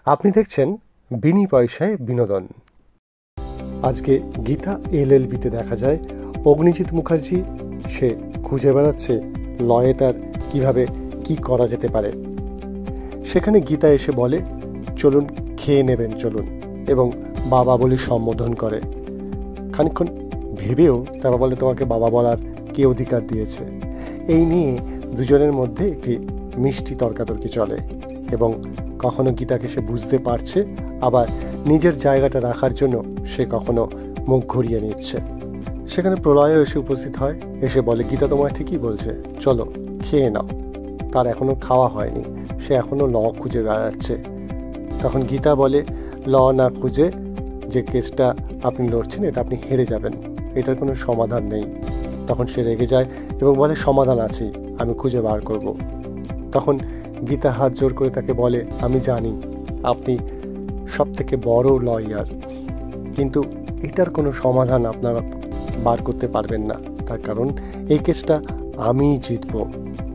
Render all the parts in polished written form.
আপনি দেখছেন বিনি পয়সায় বিনোদন। আজকে গীতা এলএলবিতে দেখা যায় অগ্নিজিৎ মুখার্জি সে খুঁজে বেড়াচ্ছে লয়ে তার কীভাবে কী করা যেতে পারে। সেখানে গীতা এসে বলে, চলুন খেয়ে নেবেন চলুন, এবং বাবা বলে সম্বোধন করে। খানিকক্ষণ ভেবেও তারা বলে, তোমাকে বাবা বলার কে অধিকার দিয়েছে? এই নিয়ে দুজনের মধ্যে একটি মিষ্টি তর্কাতর্কি চলে, এবং কখনো গীতাকে সে বুঝতে পারছে, আবার নিজের জায়গাটা রাখার জন্য সে কখনো মুখ ঘুরিয়ে নিচ্ছে। সেখানে প্রলয়ও এসে উপস্থিত হয়, এসে বলে, গীতা তোমার ঠিকই বলছে, চলো খেয়ে নাও। তার এখনো খাওয়া হয়নি, সে এখনো ল খুঁজে বেড়াচ্ছে। তখন গীতা বলে, ল না খুঁজে যে কেসটা আপনি লড়ছেন এটা আপনি হেরে যাবেন, এটার কোনো সমাধান নেই। তখন সে রেগে যায় এবং বলে, সমাধান আছে, আমি খুঁজে বার করব। তখন গীতা হাত জোর করে তাকে বলে, আমি জানি আপনি সব থেকে বড় লয়ার, কিন্তু এটার কোনো সমাধান আপনারা বার করতে পারবেন না, তার কারণ এই কেসটা আমিই জিতব।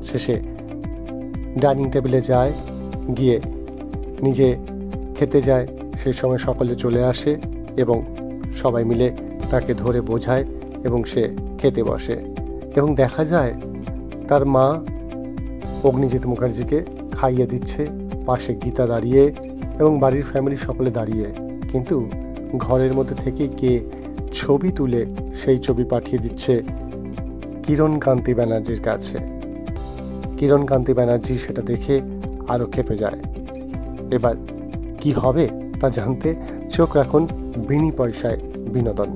শেষে ডাইনিং টেবিলে যায়, গিয়ে নিজে খেতে যায়। সেই সময় সকলে চলে আসে এবং সবাই মিলে তাকে ধরে বোঝায় এবং সে খেতে বসে। এবং দেখা যায় তার মা অগ্নিজিৎ মুখার্জিকে খাইয়ে দিচ্ছে, পাশে গীতা দাঁড়িয়ে এবং বাড়ির ফ্যামিলি সকলে দাঁড়িয়ে। কিন্তু ঘরের মধ্যে থেকে কে ছবি তুলে সেই ছবি পাঠিয়ে দিচ্ছে কিরণকান্তি ব্যানার্জির কাছে। কিরণকান্তি ব্যানার্জি সেটা দেখে আরও ক্ষেপে যায়। এবার কি হবে তা জানতে চোখ রাখুন বিনি পয়সায় বিনোদন।